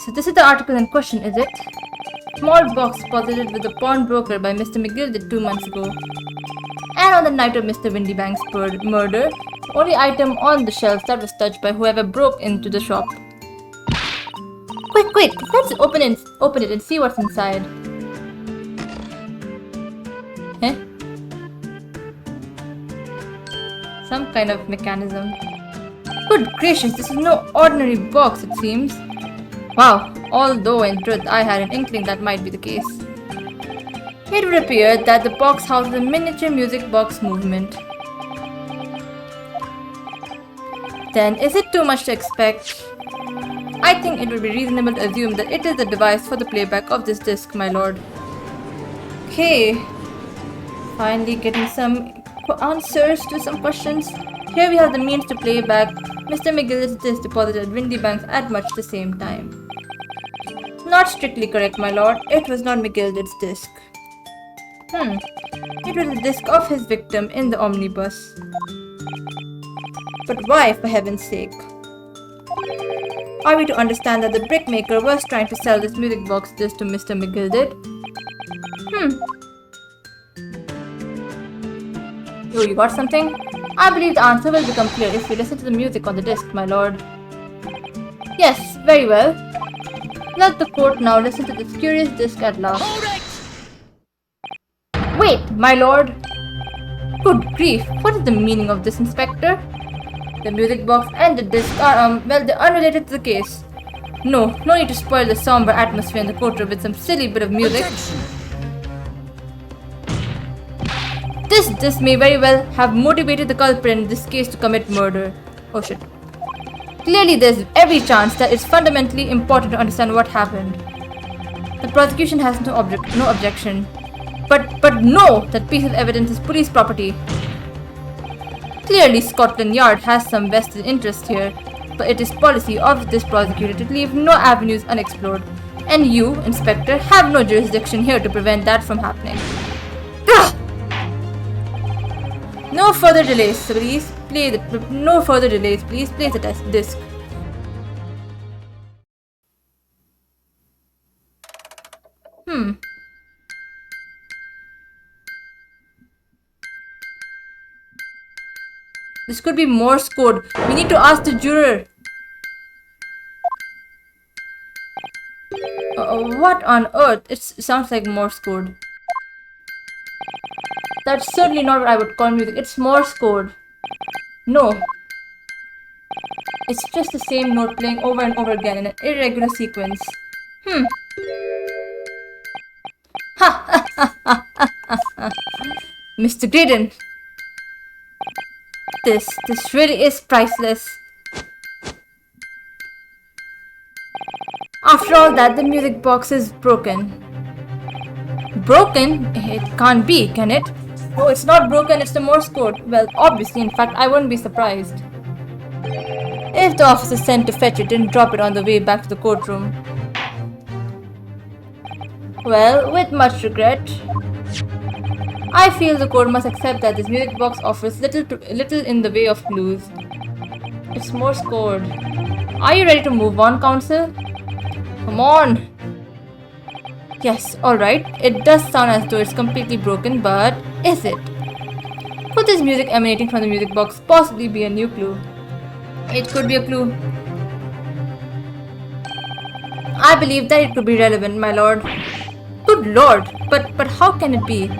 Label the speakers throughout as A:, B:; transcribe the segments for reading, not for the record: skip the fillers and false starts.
A: So this is the article in question, is it? Small box deposited with a pawnbroker by Mr. McGill 2 months ago. And on the night of Mr. Windybank's murder, the only item on the shelves that was touched by whoever broke into the shop. Quick, let's open it and see what's inside. Huh? Some kind of mechanism. Good gracious, this is no ordinary box, it seems. Wow, although in truth I had an inkling that might be the case. It would appear that the box houses a miniature music box movement. Then is it too much to expect? I think it would be reasonable to assume that it is the device for the playback of this disc, my lord. Okay. Finally getting some answers to some questions. Here we have the means to play back Mr. McGill's disc deposited at Windybanks at much the same time. Not strictly correct, my lord. It was not McGill's disc. It was the disc of his victim in the omnibus. But why, for heaven's sake? Are we to understand that the brickmaker was trying to sell this music box disc to Mr. McGill did? Oh, you got something? I believe the answer will become clear if we listen to the music on the disc, my lord. Yes, very well. Let the court now listen to this curious disc at last. Wait, my lord! Good grief, what is the meaning of this, Inspector? The music box and the disc are, well, they're unrelated to the case. No need to spoil the somber atmosphere in the courtroom with some silly bit of music. This disc may very well have motivated the culprit in this case to commit murder. Oh shit. Clearly there's every chance that it's fundamentally important to understand what happened. The prosecution has no objection. But no! That piece of evidence is police property. Clearly Scotland Yard has some vested interest here, but it is policy of this prosecutor to leave no avenues unexplored. And you, Inspector, have no jurisdiction here to prevent that from happening. Ugh! No further delays, please. Place the disc. This could be Morse code. We need to ask the juror. What on earth? It sounds like Morse code. That's certainly not what I would call music. It's Morse code. No. It's just the same note playing over and over again in an irregular sequence. Mr. Graydon. This really is priceless. After all that, the music box is broken. Broken? It can't be, can it? Oh, it's not broken, it's the Morse code. Well, obviously, in fact, I wouldn't be surprised if the officer sent to fetch it didn't drop it on the way back to the courtroom. Well, with much regret, I feel the court must accept that this music box offers little in the way of clues. It's Morse code. Are you ready to move on, counsel? Come on! Yes, alright. It does sound as though it's completely broken, but is it? Could this music emanating from the music box possibly be a new clue? It could be a clue. I believe that it could be relevant, my lord. Good lord, but how can it be?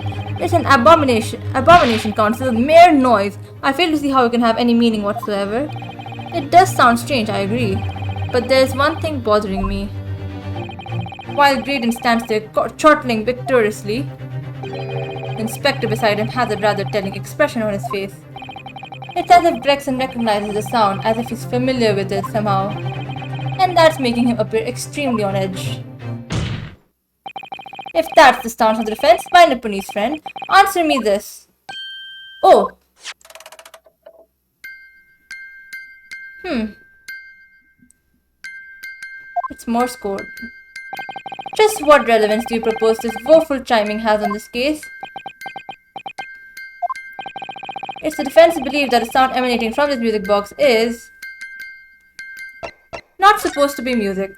A: It's an abomination, counsel, mere noise. I fail to see how it can have any meaning whatsoever. It does sound strange, I agree. But there's one thing bothering me. While Graydon stands there chortling victoriously, the inspector beside him has a rather telling expression on his face. It's as if Gregson recognizes the sound, as if he's familiar with it somehow. And that's making him appear extremely on edge. If that's the stance of the defense, my Nipponese friend, answer me this. Oh. It's Morse code. Just what relevance do you propose this woeful chiming has on this case? It's the defense's belief that the sound emanating from this music box is not supposed to be music.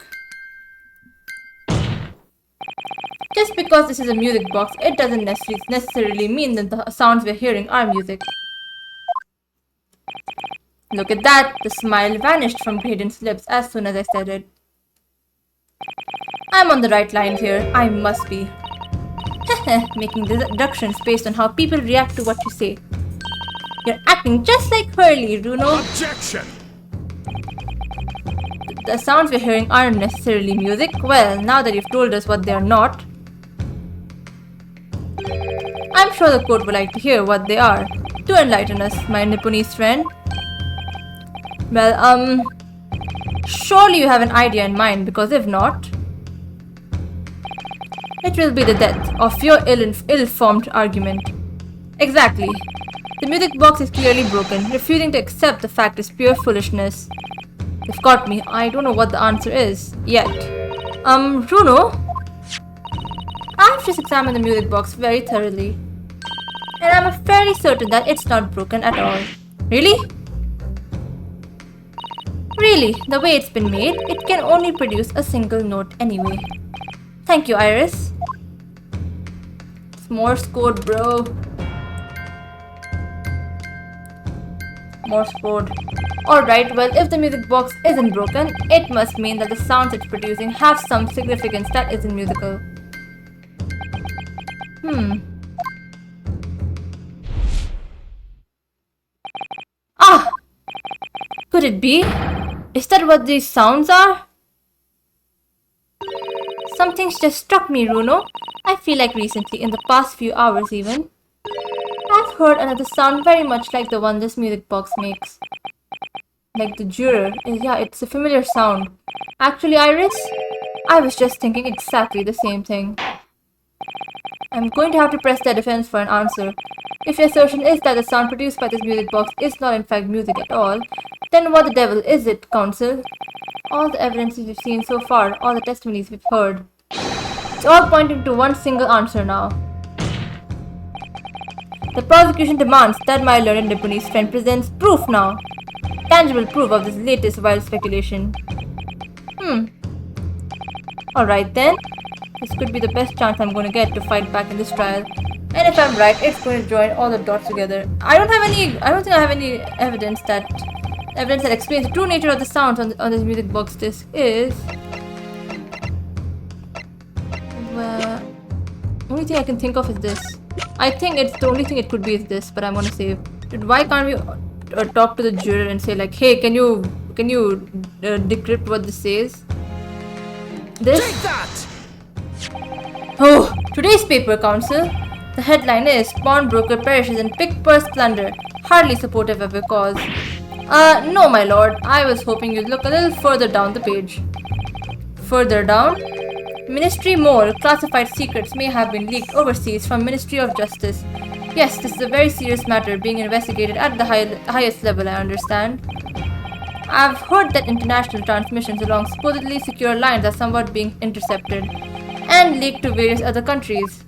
A: Just because this is a music box, it doesn't necessarily mean that the sounds we're hearing are music. Look at that! The smile vanished from Graydon's lips as soon as I said it. I'm on the right lines here. I must be. Making deductions based on how people react to what you say. You're acting just like Hurley, Bruno.
B: Objection!
A: The sounds we're hearing aren't necessarily music. Well, now that you've told us what they are not, I'm sure the court would like to hear what they are. Do enlighten us, my Nipponese friend. Well, surely you have an idea in mind, because if not, it will be the death of your ill-formed argument. Exactly. The music box is clearly broken. Refusing to accept the fact is pure foolishness. You've got me. I don't know what the answer is yet. Bruno? I've just examined the music box very thoroughly, and I'm fairly certain that it's not broken at all. Really? Really, the way it's been made, it can only produce a single note anyway. Thank you, Iris. It's Morse code, bro. Morse code. Alright, well, if the music box isn't broken, it must mean that the sounds it's producing have some significance that isn't musical. Ah! Could it be? Is that what these sounds are? Something's just struck me, Runo. I feel like recently, in the past few hours even, I've heard another sound very much like the one this music box makes. Like the juror. Yeah, it's a familiar sound. Actually, Iris, I was just thinking exactly the same thing. I'm going to have to press their defense for an answer. If your assertion is that the sound produced by this music box is not in fact music at all, then what the devil is it, counsel? All the evidence we've seen so far, all the testimonies we've heard, it's all pointing to one single answer now. The prosecution demands that my learned Nipponese friend presents proof now. Tangible proof of this latest wild speculation. Alright then. This could be the best chance I'm going to get to fight back in this trial. And if I'm right, it's going to join all the dots together. I don't think I have any evidence that explains the true nature of the sounds on this music box disc is... Well, only thing I can think of is this. I think it's the only thing it could be is this, but I'm gonna save. Dude, why can't we talk to the juror and say like, hey, can you decrypt what this says? This?
B: Take that!
A: Oh, today's paper, counsel. The headline is Pawnbroker perishes in pick-purse plunder. Hardly supportive of your cause. No, my lord. I was hoping you'd look a little further down the page. Further down? Ministry Mole classified secrets may have been leaked overseas from Ministry of Justice. Yes, this is a very serious matter being investigated at the highest level, I understand. I've heard that international transmissions along supposedly secure lines are somewhat being intercepted and leaked to various other countries.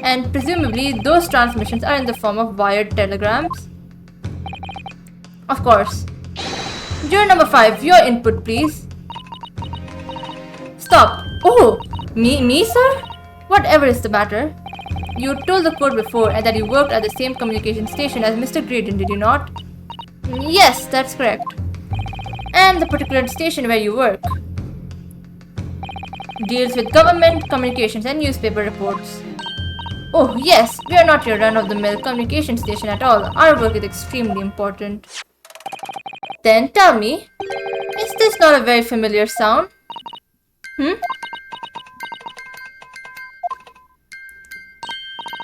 A: And presumably, those transmissions are in the form of wired telegrams. Of course. Juror number 5, your input, please. Stop. Oh, me, sir? Whatever is the matter? You told the court before and that you worked at the same communication station as Mr. Graydon, did you not? Yes, that's correct. And the particular station where you work deals with government communications and newspaper reports. Oh yes, we are not your run-of-the-mill communication station at all. Our work is extremely important. Then tell me, is this not a very familiar sound?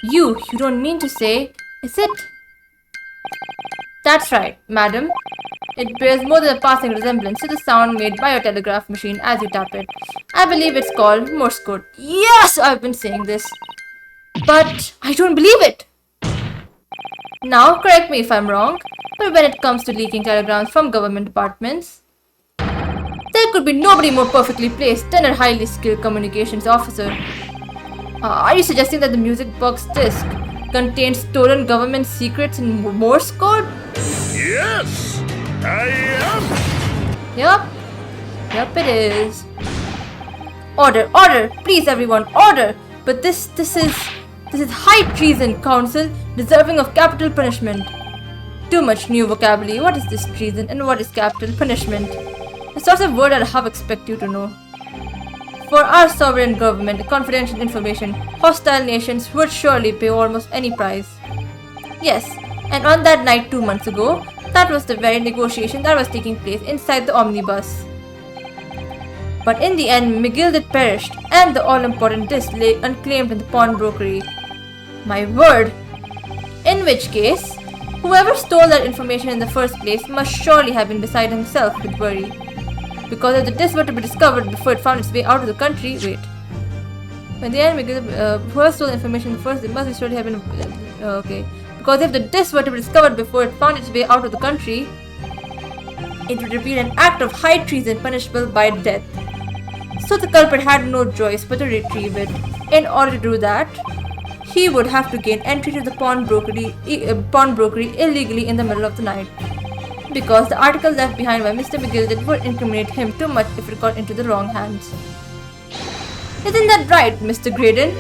A: You don't mean to say, is it? That's right, madam. It bears more than a passing resemblance to the sound made by your telegraph machine as you tap it. I believe it's called Morse code. Yes, I've been saying this. But I don't believe it. Now, correct me if I'm wrong, but when it comes to leaking telegrams from government departments, there could be nobody more perfectly placed than a highly skilled communications officer. Are you suggesting that the music box disc contains stolen government secrets in Morse code?
B: Yes, I am.
A: Yup, it is. Order, order! Please everyone, order! But this is high treason, council, deserving of capital punishment. Too much new vocabulary. What is this treason and what is capital punishment? The sorts of word I'd half expect you to know. For our sovereign government, confidential information, hostile nations would surely pay almost any price. Yes, and on that night 2 months ago, that was the very negotiation that was taking place inside the omnibus. But in the end, McGilded perished, and the all-important disc lay unclaimed in the pawnbrokery. My word! In which case, whoever stole that information in the first place must surely have been beside himself with worry. Because if the disc were to be discovered before it found its way out of the country, wait. In the end, whoever stole the information in the first, it must surely have been... okay. Because if the disc were to be discovered before it found its way out of the country, it would reveal an act of high treason punishable by death. So the culprit had no choice but to retrieve it. In order to do that, he would have to gain entry to the pawnbrokery illegally in the middle of the night. Because the article left behind by Mr. McGilded would incriminate him too much if it got into the wrong hands. Isn't that right, Mr. Graydon?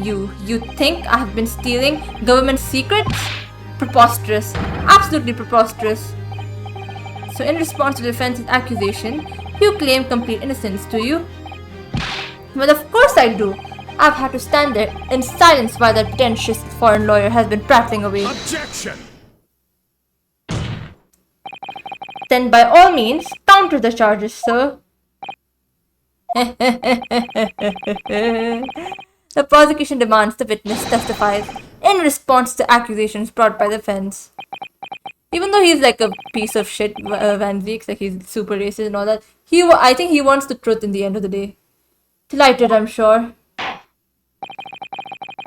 A: You think I have been stealing government secrets? Preposterous. Absolutely preposterous. So in response to the defense's accusation, you claim complete innocence, do you? Well, of course I do. I've had to stand there in silence while that pretentious foreign lawyer has been prattling away.
B: Objection!
A: Then by all means, counter the charges, sir. The prosecution demands the witness testifies in response to accusations brought by the defense. Even though he's like a piece of shit, Van Veeks, like he's super racist and all that, I think he wants the truth in the end of the day. Delighted, I'm sure.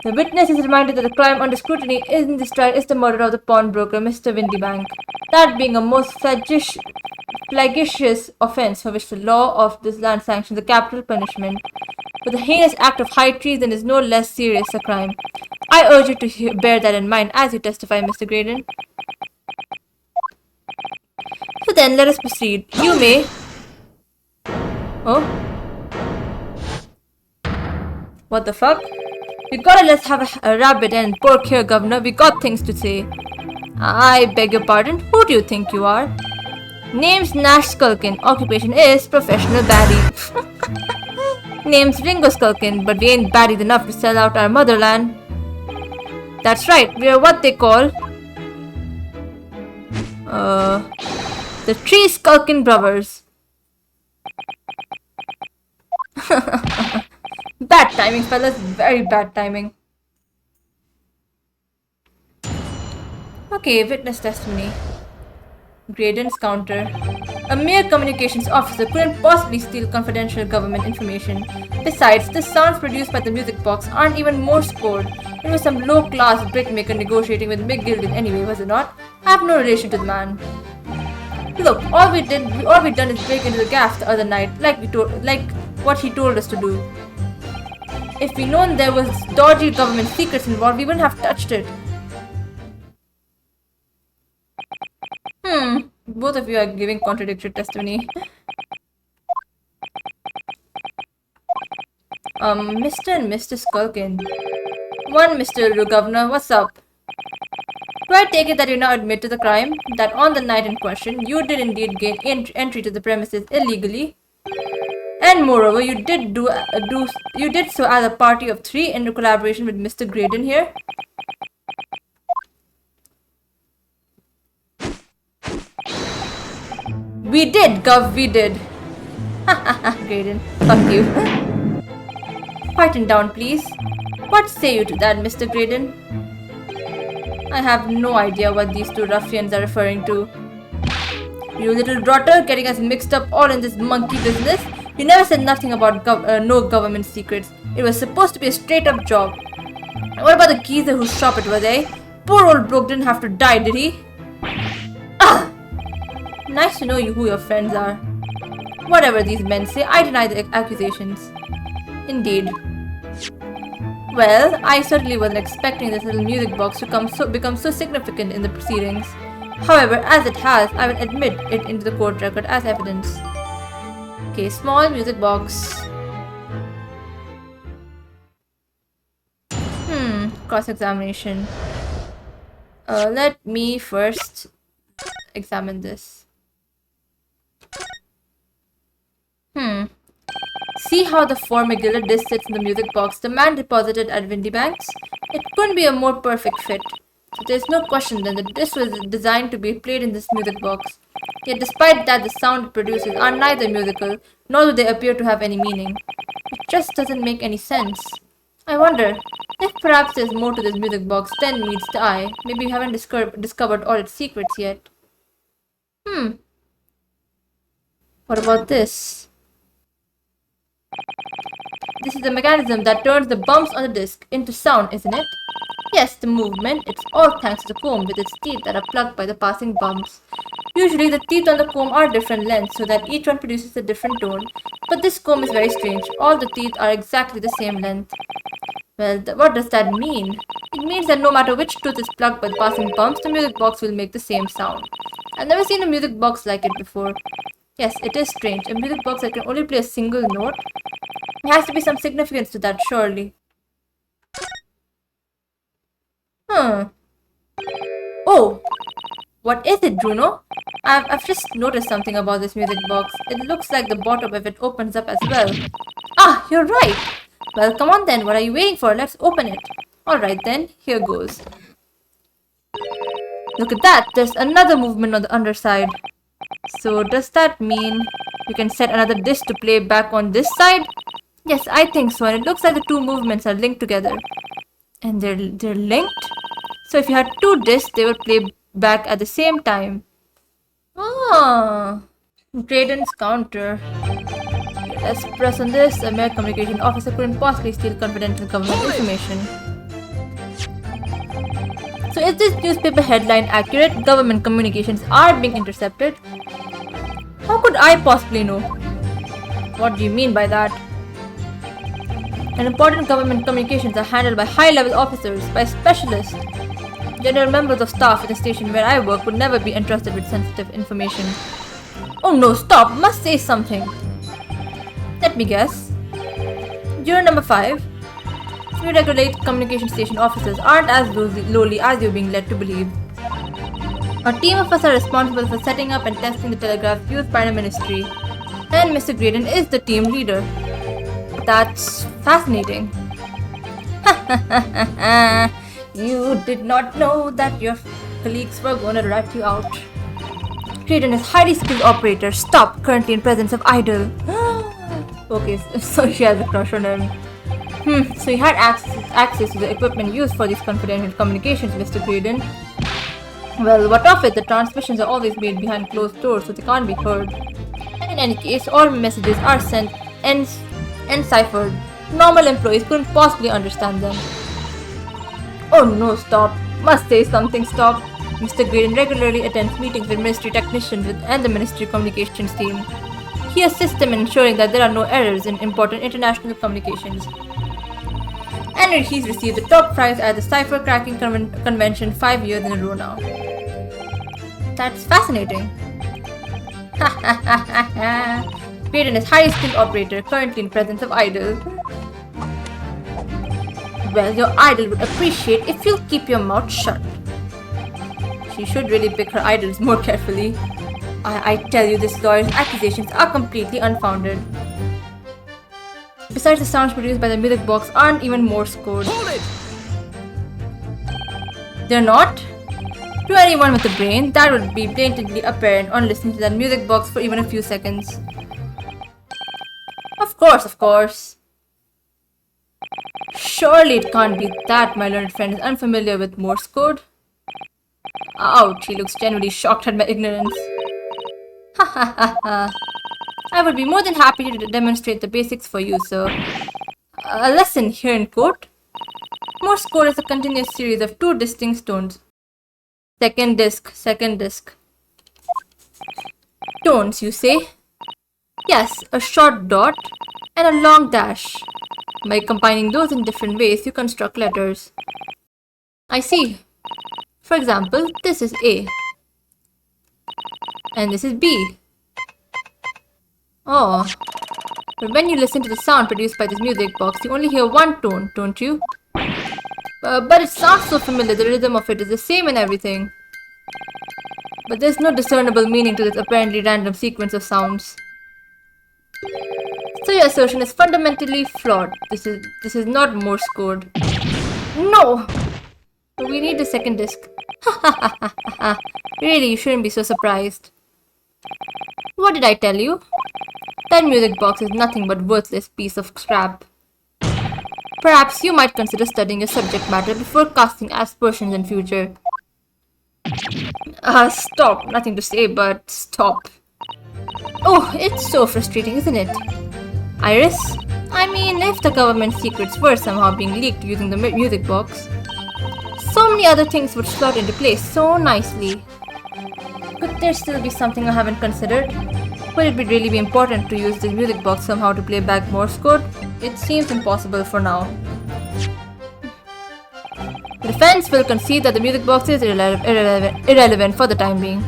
A: The witness is reminded that the crime under scrutiny in this trial is the murder of the pawnbroker, Mr. Windybank. That being a most flagitious offense for which the law of this land sanctions a capital punishment. But the heinous act of high treason is no less serious a crime. I urge you to bear that in mind as you testify, Mr. Graydon. So then, let us proceed. You may... Oh? What the fuck? We gotta let's have a rabbit and pork here, Governor. We got things to say. I beg your pardon. Who do you think you are? Name's Nash Skulkin. Occupation is professional baddie. Name's Ringo Skulkin, but we ain't baddies enough to sell out our motherland. That's right. We are what they call... the Three Skulkin Brothers. Bad timing, fellas. Very bad timing. Okay, witness testimony. Graydon's counter. A mere communications officer couldn't possibly steal confidential government information. Besides, the sounds produced by the music box aren't even Morse code. It was some low-class brickmaker negotiating with McGilded anyway, was it not? I have no relation to the man. Look, all we done is break into the gaff the other night, like what he told us to do. If we known there was dodgy government secrets involved, we wouldn't have touched it. Both of you are giving contradictory testimony. Mr. and Mr. Skulkin. One, Mr. Governor, what's up? Do I take it that you now admit to the crime? That on the night in question, you did indeed gain entry to the premises illegally? And moreover, you did so as a party of three in collaboration with Mr. Graydon here? We did, Gov, we did. Hahaha, Graydon, fuck you. Quieten down, please. What say you to that, Mr. Graydon? I have no idea what these two ruffians are referring to. You little rotter, getting us mixed up all in this monkey business. You never said nothing about no government secrets. It was supposed to be a straight-up job. What about the geezer whose shop it was, eh? Poor old bloke didn't have to die, did he? Ah! Nice to know who your friends are. Whatever these men say, I deny the accusations. Indeed. Well, I certainly wasn't expecting this little music box to become so significant in the proceedings. However, as it has, I will admit it into the court record as evidence. Okay, small music box. Cross-examination. Let me first examine this. See how the 4 McGillir disc sits in the music box the man deposited at Windy Banks? It couldn't be a more perfect fit. So there's no question then that this was designed to be played in this music box. Yet despite that, the sound it produces are neither musical, nor do they appear to have any meaning. It just doesn't make any sense. I wonder if perhaps there's more to this music box than meets the eye. Maybe we haven't discovered all its secrets yet. What about this? This is the mechanism that turns the bumps on the disc into sound, isn't it? Yes, the movement. It's all thanks to the comb with its teeth that are plugged by the passing bumps. Usually the teeth on the comb are different lengths so that each one produces a different tone. But this comb is very strange. All the teeth are exactly the same length. Well, what does that mean? It means that no matter which tooth is plugged by the passing bumps, the music box will make the same sound. I've never seen a music box like it before. Yes, it is strange. A music box that can only play a single note. There has to be some significance to that, surely. Oh! What is it, Bruno? I've just noticed something about this music box. It looks like the bottom of it opens up as well. Ah, you're right! Well, come on then, what are you waiting for? Let's open it. Alright then, here goes. Look at that, there's another movement on the underside. So does that mean we can set another disc to play back on this side? Yes, I think so, and it looks like the two movements are linked together. And they're linked? So if you had two discs, they would play back at the same time. Ah, Graydon's counter. Let's press on this. A mere communication officer couldn't possibly steal confidential government information. So is this newspaper headline accurate? Government communications are being intercepted. How could I possibly know? What do you mean by that? And important government communications are handled by high-level officers, by specialists. General members of staff at the station where I work would never be entrusted with sensitive information. Oh no, stop! Must say something. Let me guess. Juror number 5. You regulate communication station officers aren't as lowly as you're being led to believe. A team of us are responsible for setting up and testing the telegraph used by the ministry. And Mr. Graydon is the team leader. That's fascinating. You did not know that your colleagues were going to rat you out. Graydon is highly skilled operator. Stop. Currently in presence of idol. Okay, so she has a crush on him. So he had access to the equipment used for these confidential communications, Mr. Graydon. Well, what of it? The transmissions are always made behind closed doors, so they can't be heard. In any case, all messages are sent and ciphered. Normal employees couldn't possibly understand them. Oh no, stop. Must say something, stop. Mr. Graydon regularly attends meetings with ministry technicians and the ministry communications team. He assists them in ensuring that there are no errors in important international communications. And he's received the top prize at the Cipher Cracking Convention 5 years in a row now. That's fascinating. Graydon is highly skilled operator, currently in presence of idol. Well, your idol would appreciate if you'll keep your mouth shut. She should really pick her idols more carefully. I tell you, this lawyer's accusations are completely unfounded. Besides, the sounds produced by the music box aren't even Morse code.
B: Hold it!
A: They're not? To anyone with a brain, that would be blatantly apparent on listening to that music box for even a few seconds. Of course. Surely it can't be that my learned friend is unfamiliar with Morse code. Ouch, he looks genuinely shocked at my ignorance. I would be more than happy to demonstrate the basics for you, sir. A lesson here in quote. Morse code is a continuous series of two distinct tones. Second disc. Tones, you say? Yes, a short dot and a long dash. By combining those in different ways, you construct letters. I see. For example, this is A. And this is B. Oh, But when you listen to the sound produced by this music box, you only hear one tone, don't you? But it sounds so familiar, the rhythm of it is the same in everything. But there's no discernible meaning to this apparently random sequence of sounds. So your assertion is fundamentally flawed. This is not Morse code. No! But we need the second disc. Really, you shouldn't be so surprised. What did I tell you? That music box is nothing but worthless piece of scrap. Perhaps you might consider studying your subject matter before casting aspersions in future. Stop. Nothing to say, but stop. Oh, it's so frustrating, isn't it? Iris? I mean, if the government secrets were somehow being leaked using the music box, so many other things would slot into place so nicely. Could there still be something I haven't considered? Would it really be important to use the music box somehow to play back Morse code? It seems impossible for now. The defense will concede that the music box is irrelevant for the time being.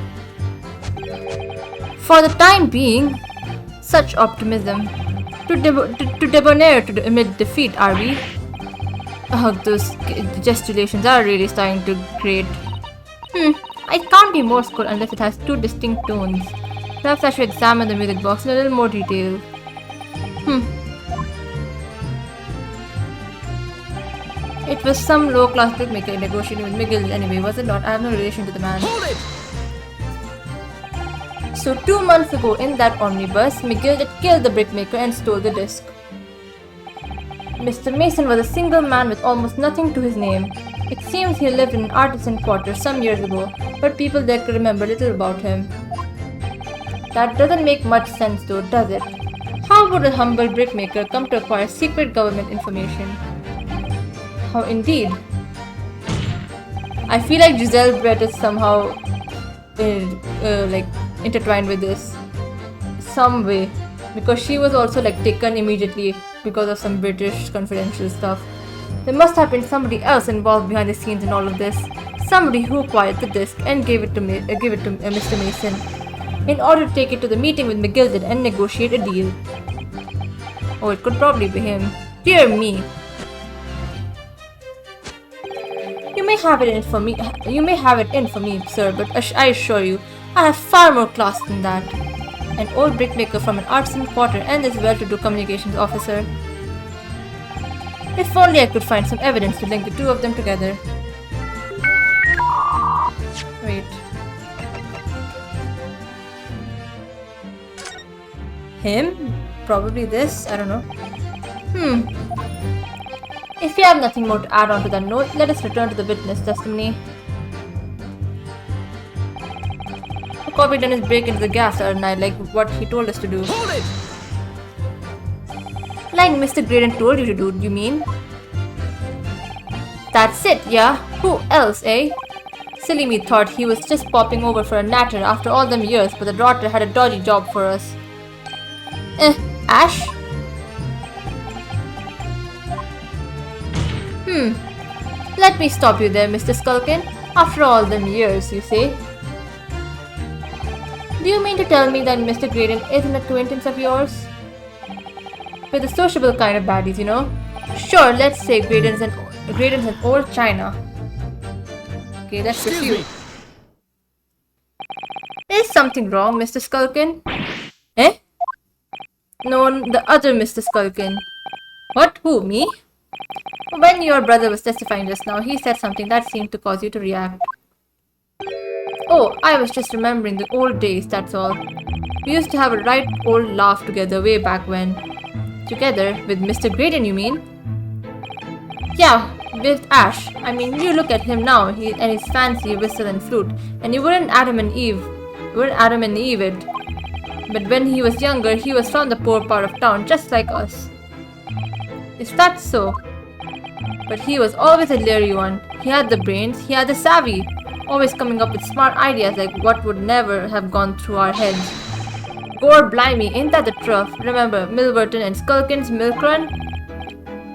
A: For the time being? Such optimism. To debonair to admit defeat, are we? Oh, those gesticulations are really starting to grate. It can't be Morse code unless it has two distinct tones. Perhaps I should examine the music box in a little more detail. It was some low-class brickmaker negotiating with Miguel anyway, was it not? I have no relation to the man.
B: Hold it!
A: So 2 months ago in that omnibus, Miguel had killed the brickmaker and stole the disc. Mr. Mason was a single man with almost nothing to his name. It seems he lived in an artisan quarter some years ago, but people there could remember little about him. That doesn't make much sense though, does it? How would a humble brickmaker come to acquire secret government information? How indeed. I feel like Giselle Brett is somehow intertwined with this some way, because she was also taken immediately because of some British confidential stuff. There must have been somebody else involved behind the scenes in all of this. Somebody who acquired the disc and gave it to Mr. Mason in order to take it to the meeting with McGilded and negotiate a deal. Oh, it could probably be him. Dear me. You may have it in for me, sir, but I assure you, I have far more class than that. An old brickmaker from an artisan quarter and this well-to-do communications officer. If only I could find some evidence to link the two of them together. Wait. Him? Probably this? I don't know. If you have nothing more to add on to that note, let us return to the witness testimony. A copy done his break into the gas other night, like what he told us to do.
B: Hold it!
A: Like Mr. Graydon told you to do, you mean? That's it, yeah? Who else, eh? Silly me thought he was just popping over for a natter after all them years, but the daughter had a dodgy job for us. Ash? Let me stop you there, Mr. Skulkin. After all them years, you say? Do you mean to tell me that Mr. Graydon is an acquaintance of yours? We're the sociable kind of baddies, you know? Sure, let's say Graydon's an old China. Okay, let's pursue. Is something wrong, Mr. Skulkin? Eh? No, the other Mr. Skulkin. What? Who? Me? When your brother was testifying just now, he said something that seemed to cause you to react. Oh, I was just remembering the old days, that's all. We used to have a right old laugh together way back when. Together? With Mr. Graydon, you mean? Yeah, with Ash. I mean, you look at him now, and his fancy whistle and flute, and you wouldn't Adam and Eve it. But when he was younger, he was from the poor part of town, just like us. Is that so? But he was always a leery one. He had the brains, he had the savvy, always coming up with smart ideas like what would never have gone through our heads. Gore blimey, ain't that the truth? Remember Milverton and Skulkin's milk run?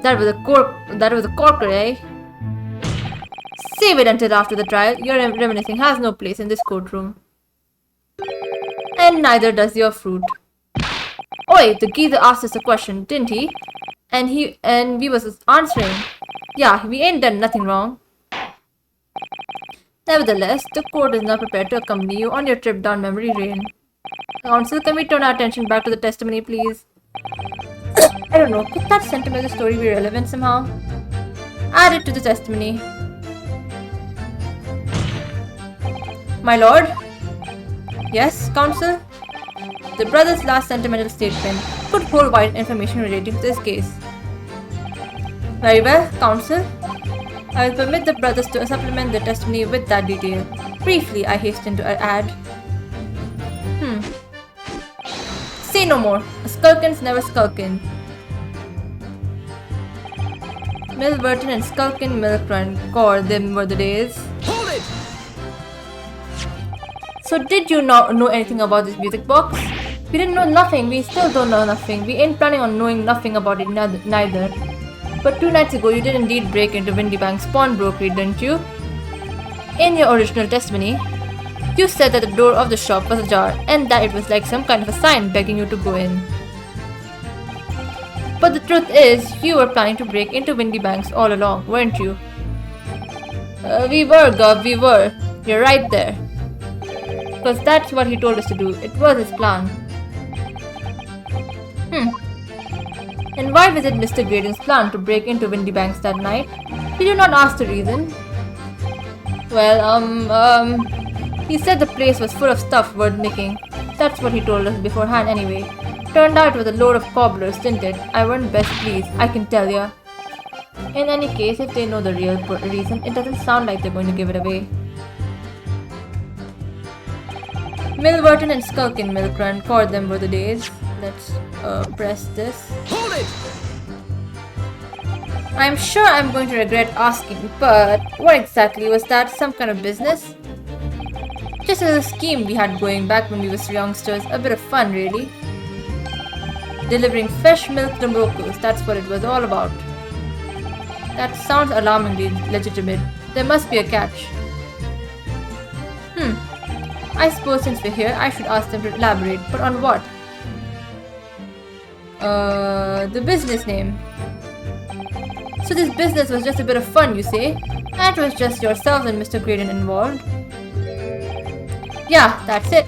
A: That was a corker, eh? Save it until after the trial. Your reminiscing has no place in this courtroom. And neither does your fruit. Oi, the geezer asked us a question, didn't he? And we was answering. Yeah, we ain't done nothing wrong. Nevertheless, the court is now prepared to accompany you on your trip down memory lane. Counsel, can we turn our attention back to the testimony, please? I don't know, could that sentiment of the story be relevant somehow? Add it to the testimony. My lord? Yes, counsel? The brother's last sentimental statement could hold wide information relating to this case. Very well, counsel. I will permit the brothers to supplement their testimony with that detail. Briefly, I hasten to add. Say no more. Skulkins never skulkin. Milverton and Skulkin Milk Run. God, them were the days.
B: Hold it!
A: So did you not know anything about this music box? We didn't know nothing. We still don't know nothing. We ain't planning on knowing nothing about it neither. But 2 nights ago, you did indeed break into Windy Bank's pawnbrokery, didn't you? In your original testimony, you said that the door of the shop was ajar and that it was like some kind of a sign begging you to go in. But the truth is, you were planning to break into Windy Banks all along, weren't you? We were, Gov, we were. You're right there. Because that's what he told us to do. It was his plan. And why was it Mr. Graydon's plan to break into Windy Banks that night? Did you not ask the reason? Well, he said the place was full of stuff worth nicking. That's what he told us beforehand anyway. Turned out it was a load of cobblers, didn't it? I weren't best pleased, I can tell ya. In any case, if they know the real reason, it doesn't sound like they're going to give it away. Milverton and Skulkin Milk Run, God, them were the days. Let's press this.
B: Hold it!
A: I'm sure I'm going to regret asking, but what exactly was that? Some kind of business? Just as a scheme we had going back when we were youngsters. A bit of fun, really. Delivering fresh milk to locals, that's what it was all about. That sounds alarmingly legitimate. There must be a catch. I suppose since we're here, I should ask them to elaborate, but on what? The business name. So this business was just a bit of fun, you say? And it was just yourselves and Mr. Graydon involved? Yeah, that's it.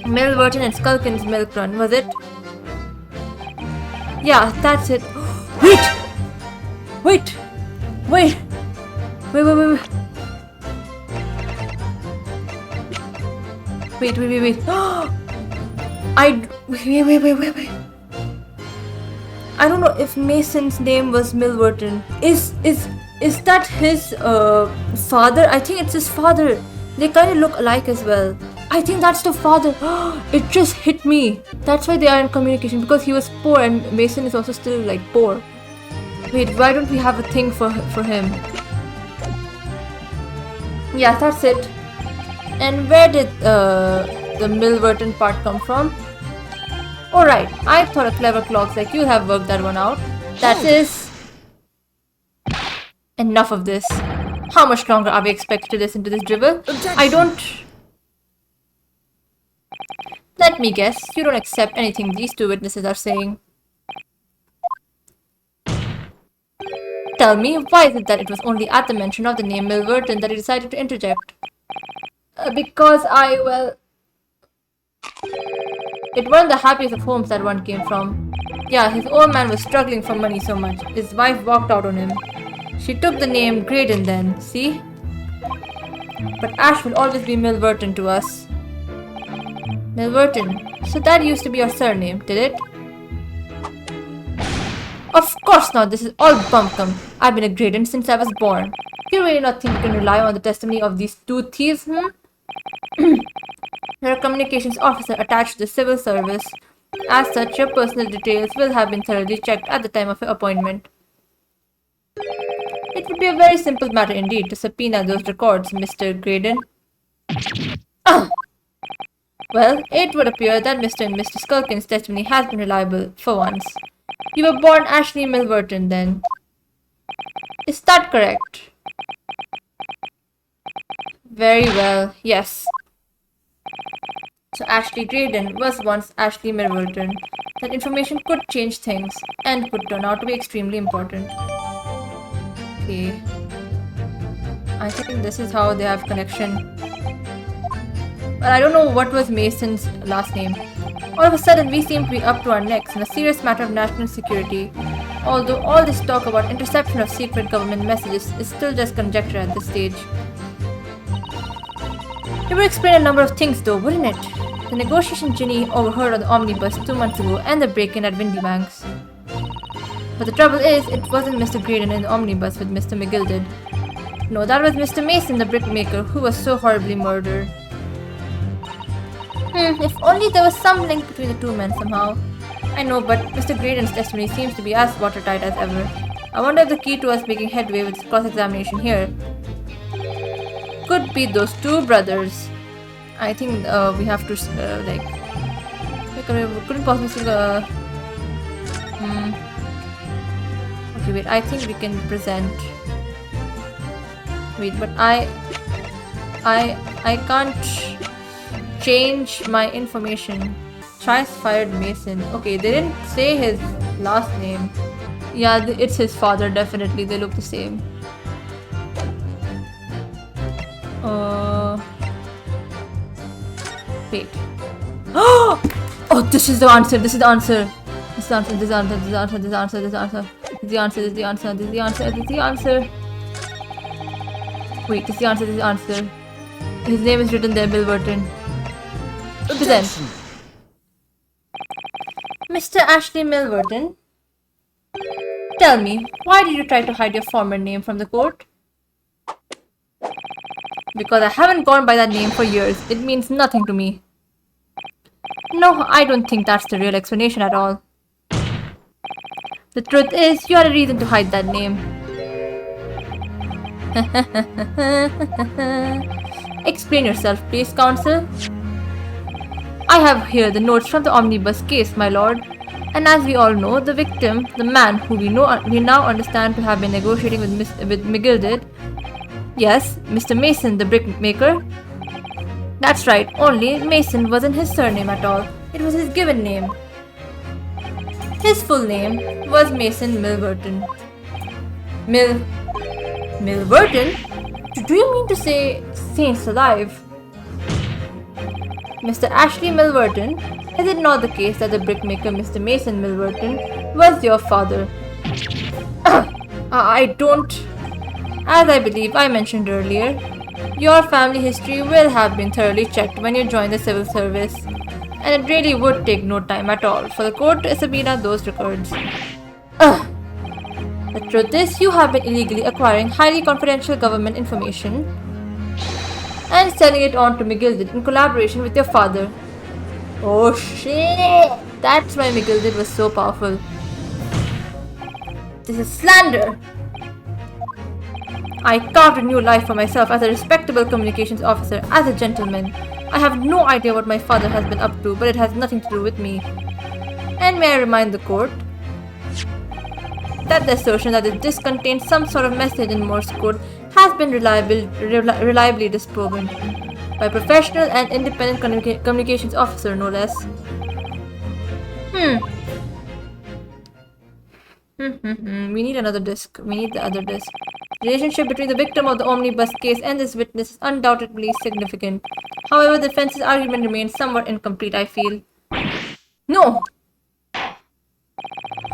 A: Milverton and Skulkin's Milk Run, was it? Yeah, that's it. Wait! Wait! Wait! Wait, wait, wait, wait. Wait, wait, wait, wait. Wait. I don't know if Mason's name was Milverton. Is that his father? I think it's his father. They kind of look alike as well. I think that's the father. It just hit me. That's why they are in communication, because he was poor and Mason is also still like poor. Wait, why don't we have a thing for him? Yeah, that's it. And where did the Milverton part come from? Alright, I thought a clever clogs like you have worked that one out. That is... Enough of this. How much longer are we expected to listen to this dribble?
B: Objection.
A: I don't... Let me guess, you don't accept anything these 2 witnesses are saying. Tell me, why is it that it was only at the mention of the name Milverton that he decided to interject? Because well... It weren't the happiest of homes that one came from. Yeah, his old man was struggling for money so much. His wife walked out on him. She took the name Graydon then, see? But Ash will always be Milverton to us. Milverton. So that used to be your surname, did it? Of course not, this is all buncombe. I've been a Graydon since I was born. You really not think you can rely on the testimony of these 2 thieves, You're a communications officer attached to the civil service. As such, your personal details will have been thoroughly checked at the time of your appointment. It would be a very simple matter indeed to subpoena those records, Mr. Graydon. Well, it would appear that Mr. and Mr. Skulkin's testimony has been reliable, for once. You were born Ashley Milverton, then. Is that correct? Very well, yes. So Ashley Drayden was once Ashley Milverton. That information could change things and could turn out to be extremely important. Okay. I think this is how they have connection. But I don't know what was Mason's last name. All of a sudden, we seem to be up to our necks in a serious matter of national security. Although all this talk about interception of secret government messages is still just conjecture at this stage. It would explain a number of things though, wouldn't it? The negotiation Ginny overheard on the omnibus 2 months ago and the break-in at Windy Banks. But the trouble is, it wasn't Mr. Graydon in the omnibus with Mr. McGilded. No, that was Mr. Mason, the brickmaker, who was so horribly murdered. If only there was some link between the two men somehow. I know, but Mr. Graydon's testimony seems to be as watertight as ever. I wonder if the key to us making headway with cross-examination here could be those two brothers. I think we have to couldn't possibly still, Okay, wait. I think we can present. Wait, but I can't change my information. Thrice fired Mason. Okay, they didn't say his last name. Yeah, it's his father. Definitely, they look the same. Wait. Oh, this is the answer. This is the answer. This is the answer. This is the answer. This is the answer. This is the answer. This is the answer. This is the answer. This is the answer. This is the answer. This is the answer. Wait, this is the answer. This is the answer. His name is written there, Milverton. Present. Mr. Ashley Milverton, tell me, why did you try to hide your former name from the court? Because I haven't gone by that name for years. It means nothing to me. No, I don't think that's the real explanation at all. The truth is, you had a reason to hide that name. Explain yourself, please, counsel. I have here the notes from the omnibus case, my lord. And as we all know, the victim, the man who we now understand to have been negotiating with McGilded, yes, Mr. Mason, the brickmaker. That's right, only Mason wasn't his surname at all. It was his given name. His full name was Mason Milverton. Milverton? Do you mean to say saints alive? Mr. Ashley Milverton, is it not the case that the brickmaker Mr. Mason Milverton was your father? I don't. As I believe I mentioned earlier, your family history will have been thoroughly checked when you join the civil service, and it really would take no time at all for the court to subpoena those records. The truth is, you have been illegally acquiring highly confidential government information and selling it on to McGilded in collaboration with your father. Oh shit! That's why McGilded was so powerful. This is slander! I carved a new life for myself as a respectable communications officer, as a gentleman. I have no idea what my father has been up to, but it has nothing to do with me. And may I remind the court that the assertion that the disc contains some sort of message in Morse code has been reliably disproven by a professional and independent communications officer, no less. We need another disc. We need the other disc. The relationship between the victim of the omnibus case and this witness is undoubtedly significant. However, the defense's argument remains somewhat incomplete, I feel. No!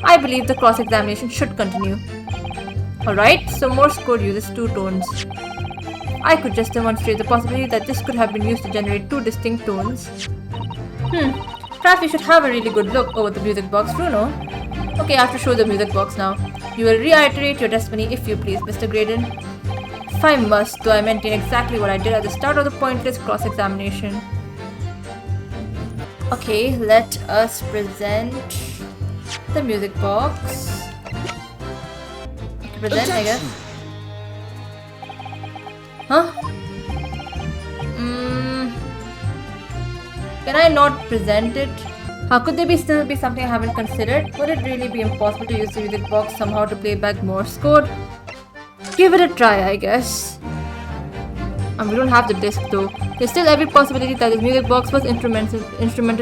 A: I believe the cross-examination should continue. Alright, so Morse code uses two tones. I could just demonstrate the possibility that this could have been used to generate two distinct tones. Perhaps we should have a really good look over the music box, Bruno. Okay, I have to show the music box now. You will reiterate your testimony if you please, Mr. Graydon. If I must, though I maintain exactly what I did at the start of the pointless cross-examination. Okay, let us present the music box. Okay, present, I guess. Huh? Can I not present it? How could there still be something I haven't considered? Would it really be impossible to use the music box somehow to play back Morse code? Give it a try, I guess. We don't have the disc though. There's still every possibility that this music box was instrumental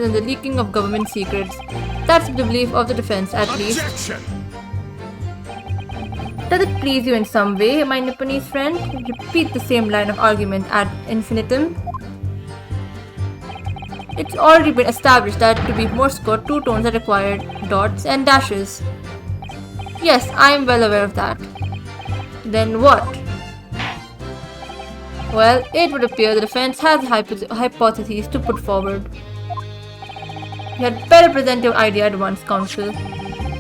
A: in the leaking of government secrets. That's the belief of the defense, at least.
B: Objection!
A: Does it please you in some way, my Nipponese friend? Repeat the same line of argument ad infinitum. It's already been established that to be Morse code, 2 tones are required, dots and dashes. Yes, I am well aware of that. Then what? Well, it would appear the defense has hypotheses to put forward. You had better present your idea at once, counsel.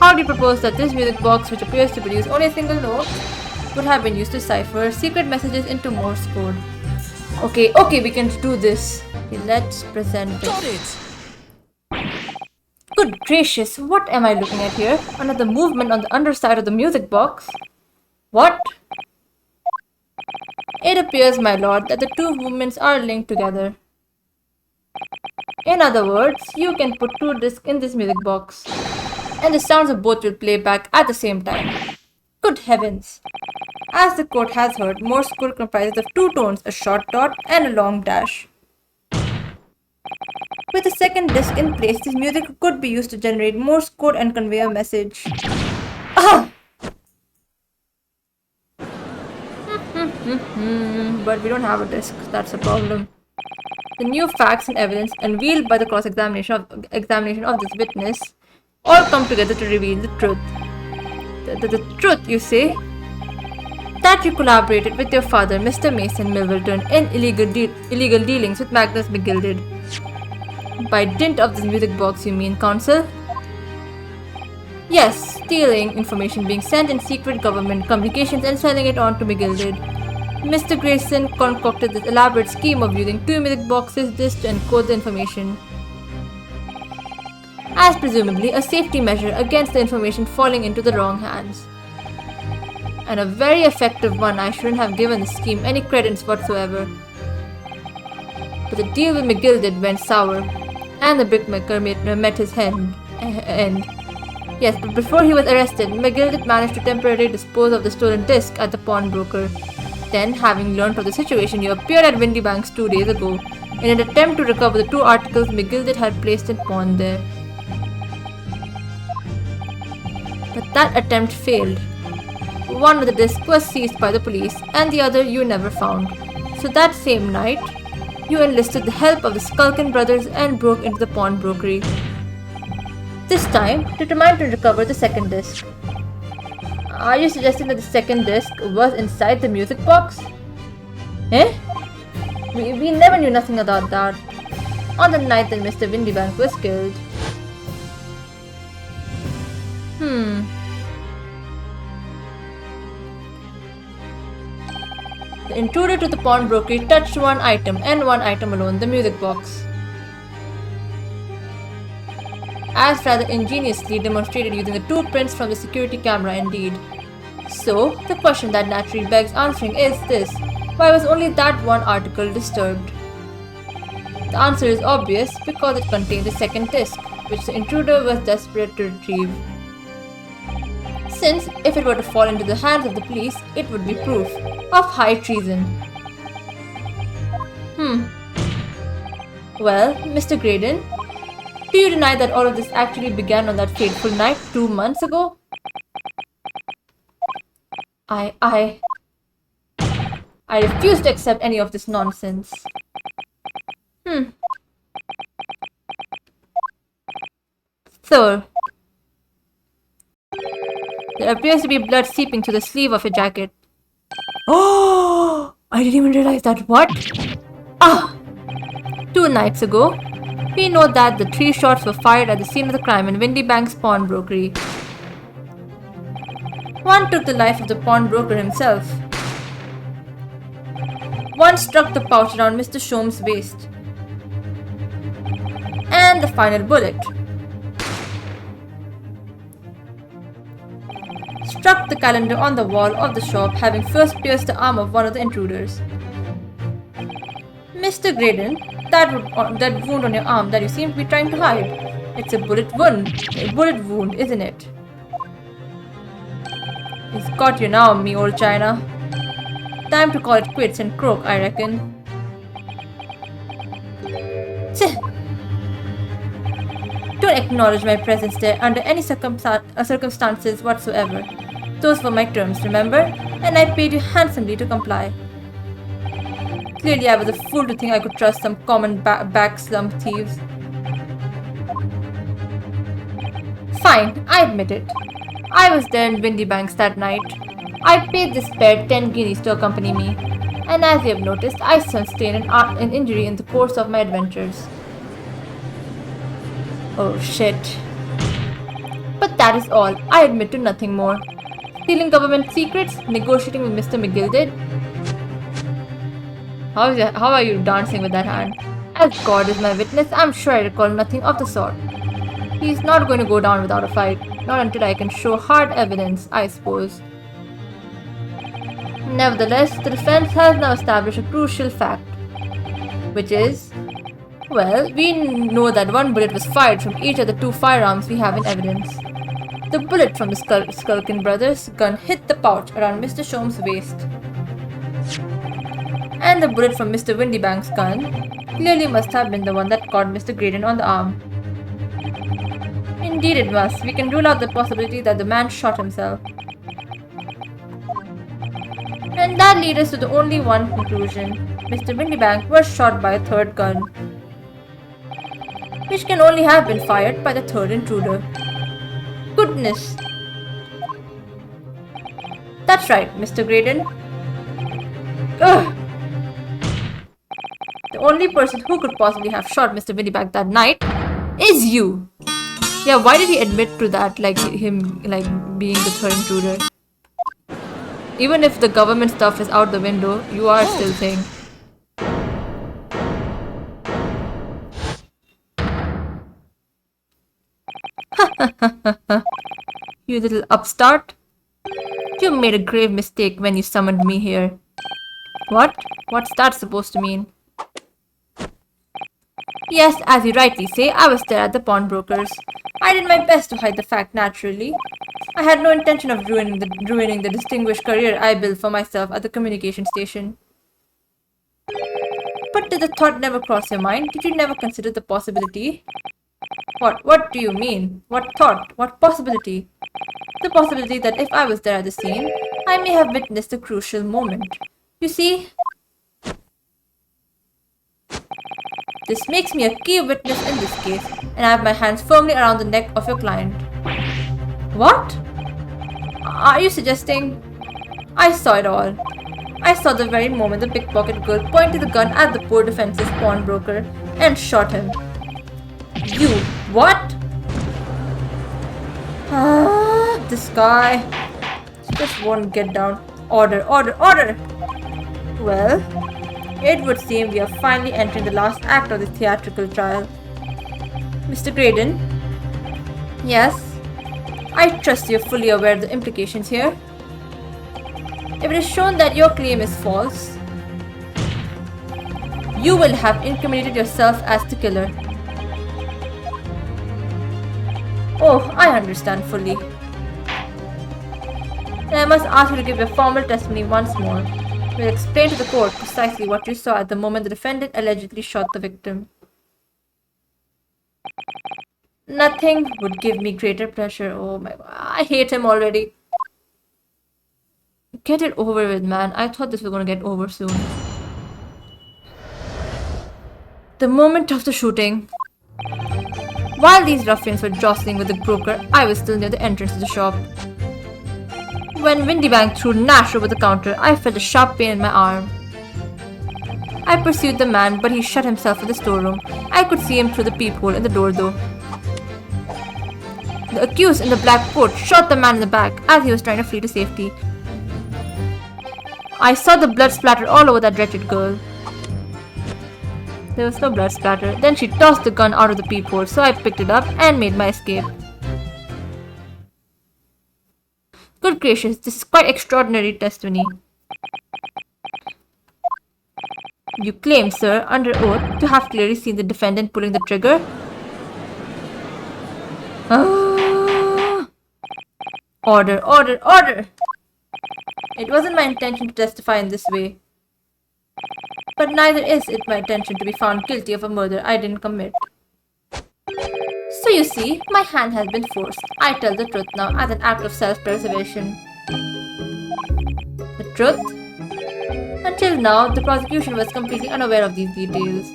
A: How do you propose that this music box, which appears to produce only a single note, would have been used to cipher secret messages into Morse code? Okay, we can do this. Okay, let's present it.
B: Got it!
A: Good gracious, what am I looking at here? Another movement on the underside of the music box? What? It appears, my lord, that the two movements are linked together. In other words, you can put 2 discs in this music box, and the sounds of both will play back at the same time. Good heavens! As the court has heard, Morse code comprises of 2 tones, a short dot and a long dash. With a second disc in place, this music could be used to generate Morse code and convey a message. Ah! But we don't have a disc, that's a problem. The new facts and evidence unveiled by the cross-examination of this witness all come together to reveal the truth. The truth, you say? That you collaborated with your father, Mr. Mason Milverton, in illegal dealings with Magnus McGilded. By dint of this music box, you mean, counsel? Yes, stealing information being sent in secret government communications and selling it on to McGilded. Mr. Grayson concocted this elaborate scheme of using 2 music boxes discs to encode the information, as presumably a safety measure against the information falling into the wrong hands. And a very effective one. I shouldn't have given the scheme any credence whatsoever. But the deal with McGilded went sour, and the brickmaker met his end. Yes, but before he was arrested, McGilded managed to temporarily dispose of the stolen disc at the pawnbroker. Then, having learnt of the situation, he appeared at Windybanks 2 days ago in an attempt to recover the 2 articles McGilded had placed in pawn there. But that attempt failed. One of the discs was seized by the police, and the other you never found. So that same night, you enlisted the help of the Skulkin brothers and broke into the pawnbrokery. This time, determined to recover the second disc. Are you suggesting that the second disc was inside the music box? Eh? We never knew nothing about that. On the night that Mr. Windybank was killed. The intruder to the pawnbrokery touched one item, and one item alone, the music box. As rather ingeniously demonstrated using the 2 prints from the security camera indeed. So, the question that naturally begs answering is this: why was only that one article disturbed? The answer is obvious, because it contained a second disc, which the intruder was desperate to retrieve. Since, if it were to fall into the hands of the police, it would be proof of high treason. Well, Mr. Graydon, do you deny that all of this actually began on that fateful night 2 months ago? I refuse to accept any of this nonsense. Sir, there appears to be blood seeping through the sleeve of your jacket. Oh! I didn't even realize that. What? 2 nights ago, we know that the 3 shots were fired at the scene of the crime in Windybank's pawnbrokery. One took the life of the pawnbroker himself. One struck the pouch around Mr. Shom's waist. And the final bullet struck the calendar on the wall of the shop, having first pierced the arm of one of the intruders. Mr. Graydon, that wound on your arm that you seem to be trying to hide, it's a bullet wound, isn't it? It's got you now, me old China. Time to call it quits and croak, I reckon. Don't acknowledge my presence there under any circumstances whatsoever. Those were my terms, remember? And I paid you handsomely to comply. Clearly, I was a fool to think I could trust some common back slum thieves. Fine, I admit it. I was there in Windy Banks that night. I paid this pair 10 guineas to accompany me, and as you have noticed, I sustained an injury in the course of my adventures. Oh shit. But that is all. I admit to nothing more. Stealing government secrets? Negotiating with Mr. McGilded? How are you dancing with that hand? As God is my witness, I'm sure I recall nothing of the sort. He's not going to go down without a fight. Not until I can show hard evidence, I suppose. Nevertheless, the defense has now established a crucial fact. Which is... well, we know that one bullet was fired from each of the two firearms we have in evidence. The bullet from the Skulkin brothers' gun hit the pouch around Mr. Shom's waist. And the bullet from Mr. Windybank's gun clearly must have been the one that caught Mr. Graydon on the arm. Indeed it must. We can rule out the possibility that the man shot himself. And that leads us to the only one conclusion. Mr. Windybank was shot by a third gun, which can only have been fired by the third intruder. Goodness! That's right, Mr. Graydon. Ugh. The only person who could possibly have shot Mr. Windybank that night is you. Yeah, why did he admit to that, like him being the third intruder? Even if the government stuff is out the window, you are still saying. You little upstart. You made a grave mistake when you summoned me here. What? What's that supposed to mean? Yes, as you rightly say, I was there at the pawnbroker's. I did my best to hide the fact naturally. I had no intention of ruining the distinguished career I built for myself at the communication station. But did the thought never cross your mind? Did you never consider the possibility? What do you mean? What thought? What possibility? The possibility that if I was there at the scene, I may have witnessed a crucial moment. You see, this makes me a key witness in this case, and I have my hands firmly around the neck of your client. What? Are you suggesting? I saw it all. I saw the very moment the pickpocket girl pointed the gun at the poor defenseless pawnbroker and shot him. You... what? This guy just won't get down. Order, order, order! Well, it would seem we are finally entering the last act of the theatrical trial. Mr. Graydon? Yes? I trust you're fully aware of the implications here. If it is shown that your claim is false, you will have incriminated yourself as the killer. Oh, I understand fully. And I must ask you to give your formal testimony once more. We'll explain to the court precisely what you saw at the moment the defendant allegedly shot the victim. Nothing would give me greater pleasure. Oh my god, I hate him already. Get it over with, man. I thought this was gonna get over soon. The moment of the shooting. While these ruffians were jostling with the broker, I was still near the entrance to the shop. When Windybank threw Nash over the counter, I felt a sharp pain in my arm. I pursued the man, but he shut himself in the storeroom. I could see him through the peephole in the door though. The accused in the black coat shot the man in the back as he was trying to flee to safety. I saw the blood splatter all over that wretched girl. There was no blood splatter. Then she tossed the gun out of the peephole, so I picked it up and made my escape. Good gracious, this is quite extraordinary testimony. You claim, sir, under oath, to have clearly seen the defendant pulling the trigger. Order, order, order! It wasn't my intention to testify in this way. But neither is it my intention to be found guilty of a murder I didn't commit. So you see, my hand has been forced. I tell the truth now as an act of self-preservation. The truth? Until now, the prosecution was completely unaware of these details.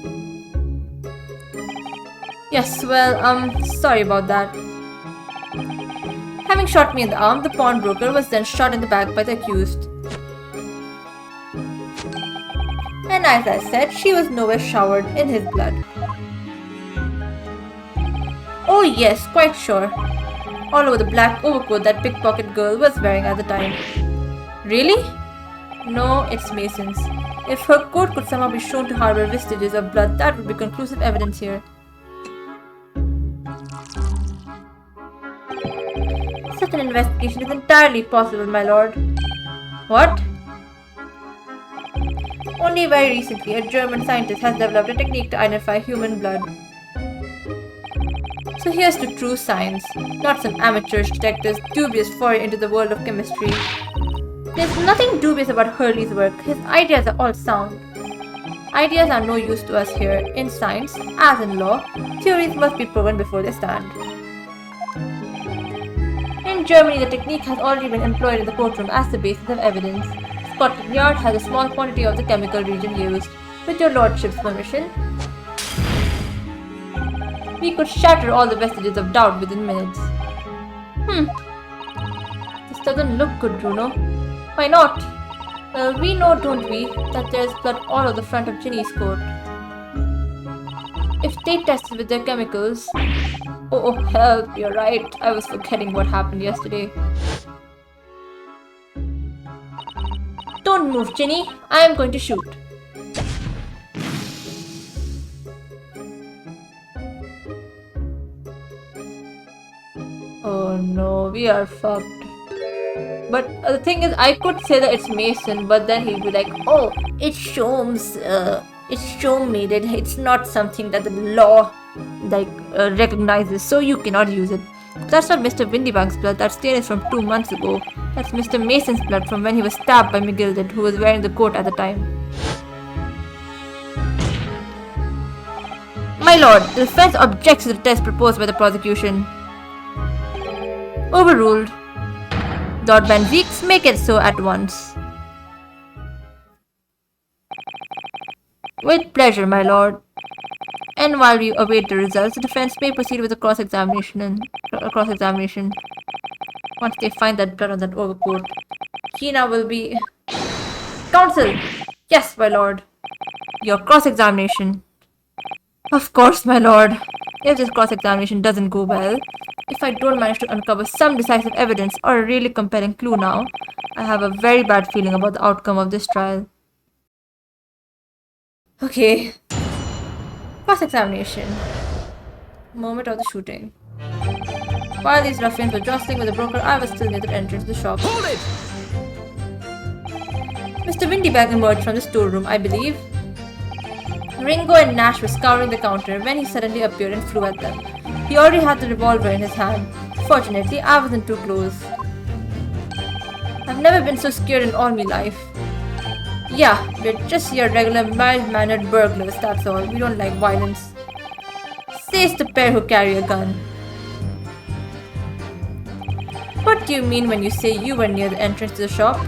A: Yes, well, sorry about that. Having shot me in the arm, the pawnbroker was then shot in the back by the accused. And as I said, she was nowhere showered in his blood. Oh yes, quite sure. All over the black overcoat that pickpocket girl was wearing at the time. Really? No, it's Mason's. If her coat could somehow be shown to harbor vestiges of blood, that would be conclusive evidence here. Such an investigation is entirely possible, my lord. What? Only very recently, a German scientist has developed a technique to identify human blood. So here's to true science, not some amateurish detective's dubious foray into the world of chemistry. There's nothing dubious about Hurley's work. His ideas are all sound. Ideas are no use to us here. In science, as in law, theories must be proven before they stand. In Germany, the technique has already been employed in the courtroom as the basis of evidence. Scotland Yard has a small quantity of the chemical reagent used. With your lordship's permission, we could shatter all the vestiges of doubt within minutes. This doesn't look good, Bruno. Why not? Well, we know, don't we, that there's blood all over the front of Ginny's coat. If they tested with their chemicals... Oh, help, you're right. I was forgetting what happened yesterday. Don't move, Ginny. I am going to shoot. Oh no, we are fucked. But the thing is, I could say that it's Mason, but then he'd be like, oh, it's Shom's, it's Shom made it. It's not something that the law, recognizes, so you cannot use it. That's not Mr. Windybank's blood. That stain is from 2 months ago. That's Mr. Mason's blood from when he was stabbed by McGilded, who was wearing the coat at the time. My lord, the defense objects to the test proposed by the prosecution. Overruled. Lord Van Veeks, make it so at once. With pleasure, my lord. And while we await the results, the defense may proceed with the cross-examination. Once they find that blood on that overcoat, Kina will be... Counsel! Yes, my lord. Your cross-examination. Of course, my lord. If this cross-examination doesn't go well, if I don't manage to uncover some decisive evidence or a really compelling clue now, I have a very bad feeling about the outcome of this trial. Okay. Cross-examination. Moment of the shooting. While these ruffians were jostling with the broker, I was still near the entrance to the shop.
B: Hold it!
A: Mr. Windybank emerged from the storeroom, I believe. Ringo and Nash were scouring the counter when he suddenly appeared and flew at them. He already had the revolver in his hand. Fortunately, I wasn't too close. I've never been so scared in all my life. Yeah, we're just your regular mild-mannered burglars, that's all. We don't like violence. Says the pair who carry a gun. What do you mean when you say you were near the entrance to the shop?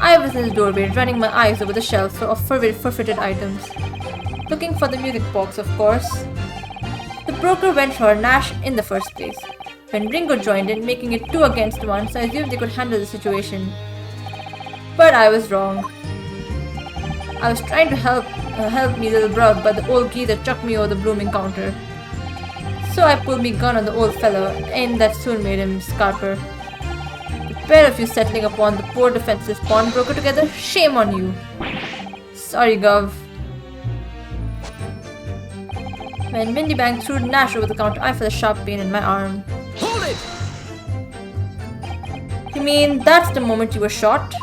A: I was in the doorway, running my eyes over the shelves of forfeited items. Looking for the music box, of course. The broker went for Nash in the first place. When Ringo joined in, making it 2 against 1, so I assumed they could handle the situation. But I was wrong. I was trying to help me little brug, but the old geezer chucked me over the blooming counter. So I pulled me gun on the old fellow, and that soon made him scarper. The pair of you settling upon the poor defenseless pawnbroker together, shame on you. Sorry, Gov. When Windybank threw Nash over the counter, I felt a sharp pain in my arm.
B: Hold it!
A: You mean that's the moment you were shot?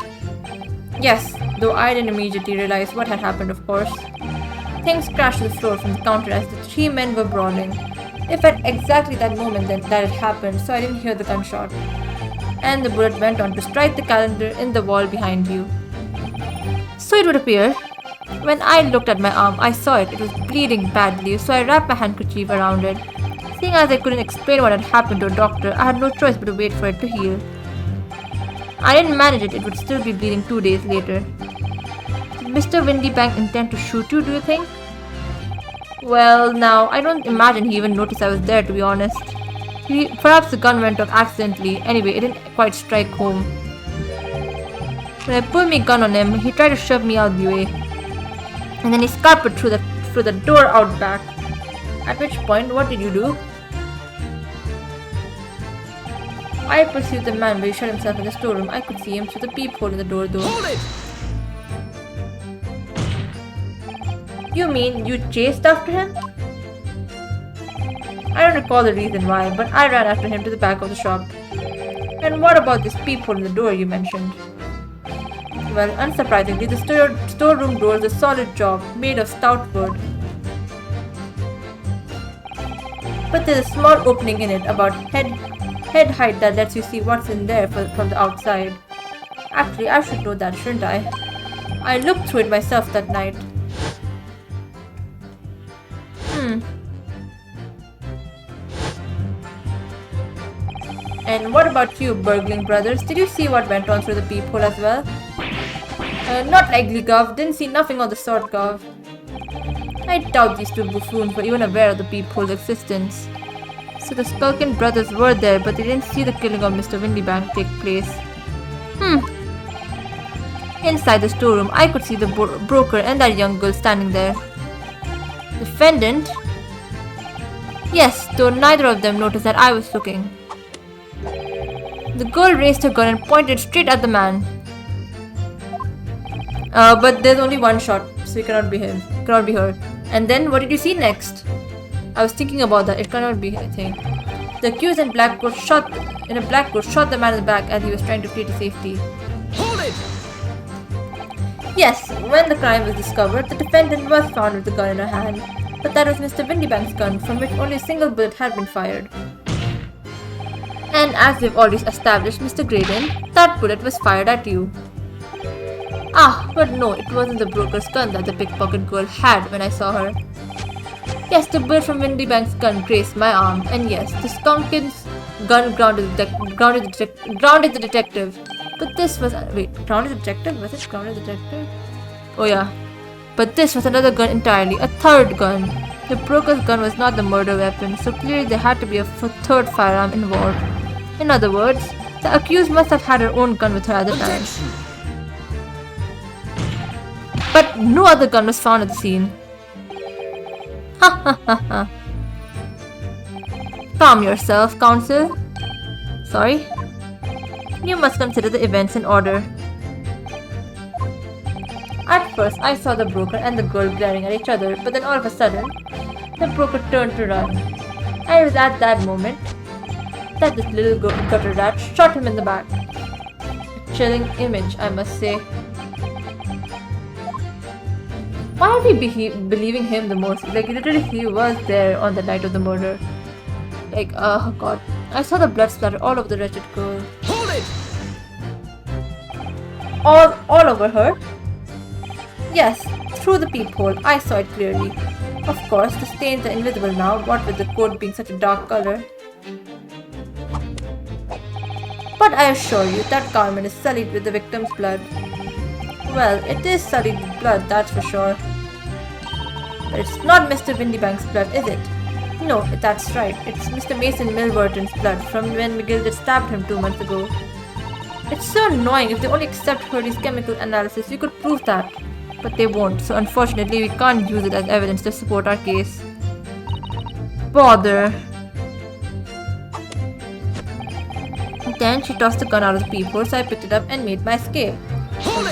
A: Yes, though I didn't immediately realize what had happened, of course. Things crashed to the floor from the counter as the 3 men were brawling. If at exactly that moment that it happened, so I didn't hear the gunshot. And the bullet went on to strike the calendar in the wall behind you. So it would appear, When I looked at my arm, I saw it. It was bleeding badly, so I wrapped my handkerchief around it. Seeing as I couldn't explain what had happened to a doctor, I had no choice but to wait for it to heal. I didn't manage it, it would still be bleeding 2 days later. Did Mr. Windybank intend to shoot you, do you think? Well, now, I don't imagine he even noticed I was there, to be honest. Perhaps the gun went off accidentally. Anyway, it didn't quite strike home. When I pulled my gun on him, he tried to shove me out the way. And then he scampered through the door out back. At which point, what did you do? I pursued the man where he shut himself in the storeroom. I could see him through the peephole in the door though.
B: Hold it!
A: You mean you chased after him? I don't recall the reason why, but I ran after him to the back of the shop. And what about this peephole in the door you mentioned? Well, unsurprisingly, the storeroom door is a solid job, made of stout wood. But there's a small opening in it about head height that lets you see what's in there from the outside. Actually, I should know that, shouldn't I? I looked through it myself that night. And what about you, burgling brothers? Did you see what went on through the peephole as well? Not likely, Gov. Didn't see nothing of the sort, Gov. I doubt these two buffoons were even aware of the peephole's existence. So the Skulkin brothers were there, but they didn't see the killing of Mr. Windybank take place. Inside the storeroom, I could see the broker and that young girl standing there. Defendant? Yes, though neither of them noticed that I was looking. The girl raised her gun and pointed straight at the man. But there's only one shot, so it cannot be him. Cannot be her. And then, what did you see next? I was thinking about that. It cannot be a thing. The accused in a black coat shot the man in the back as he was trying to flee to safety.
B: Hold it!
A: Yes, when the crime was discovered, the defendant was found with the gun in her hand. But that was Mr. Windybank's gun, from which only a single bullet had been fired. And as we've already established, Mr. Graydon, that bullet was fired at you. Ah, but no, it wasn't the broker's gun that the pickpocket girl had when I saw her. Yes, the bullet from Windybank's gun grazed my arm, and yes, the Skunkin's gun grounded the detective. But this was... wait, grounded the detective? Was it grounded the detective? Oh yeah. But this was another gun entirely, a third gun. The broker's gun was not the murder weapon, so clearly there had to be a third firearm involved. In other words, the accused must have had her own gun with her at the time. But no other gun was found at the scene. Ha ha ha ha. Calm yourself, counsel. Sorry? You must consider the events in order. At first, I saw the broker and the girl glaring at each other, but then all of a sudden, the broker turned to run. And it was at that moment that this little gutter rat shot him in the back. A chilling image, I must say. Why are we believing him the most? Like, literally, he was there on the night of the murder. Like, oh god. I saw the blood splatter all over the wretched girl.
B: Hold it!
A: All over her? Yes, through the peephole. I saw it clearly. Of course, the stains are invisible now, what with the coat being such a dark color. But I assure you, that garment is sullied with the victim's blood. Well, it is sullied with blood, that's for sure. But it's not Mr. Windybank's blood, is it? No, that's right. It's Mr. Mason Milverton's blood from when McGill stabbed him 2 months ago. It's so annoying. If they only accept Hurley's chemical analysis, we could prove that. But they won't, so unfortunately we can't use it as evidence to support our case. Bother. Then she tossed the gun out of the peephole, so I picked it up and made my escape.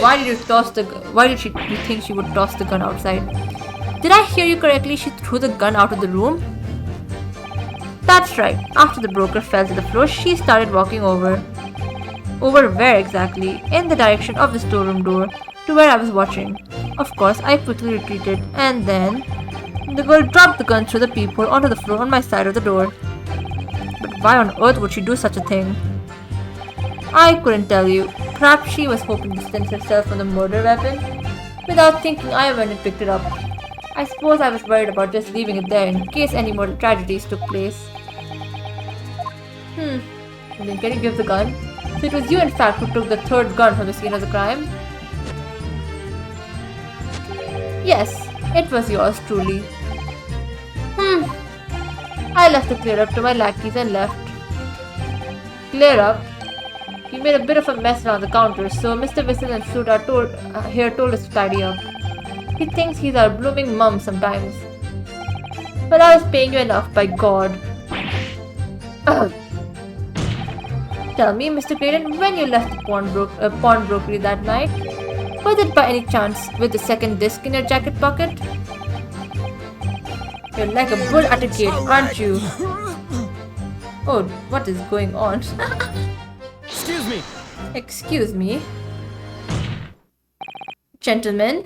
A: Why did you think she would toss the gun outside? Did I hear you correctly? She threw the gun out of the room? That's right. After the broker fell to the floor, she started walking over. Over where exactly? In the direction of the storeroom door, to where I was watching. Of course, I quickly retreated, and then the girl dropped the gun through the peephole onto the floor on my side of the door. But why on earth would she do such a thing? I couldn't tell you. Perhaps she was hoping to distance herself from the murder weapon. Without thinking, I went and picked it up. I suppose I was worried about just leaving it there in case any more tragedies took place. And then can you give the gun? So it was you in fact who took the third gun from the scene of the crime? Yes, it was yours truly. I left the clear up to my lackeys and left. Clear up? You made a bit of a mess around the counter, so Mr. Whistle and Flute are here told us to tidy up. He thinks he's our blooming mum sometimes. But I was paying you enough, by God. Tell me, Mr. Clayton, when you left the pawnbrokery that night, was it by any chance with the second disc in your jacket pocket? You're like a bull at a gate, aren't you? Oh, what is going on?
B: Excuse me.
A: Excuse me. Gentlemen.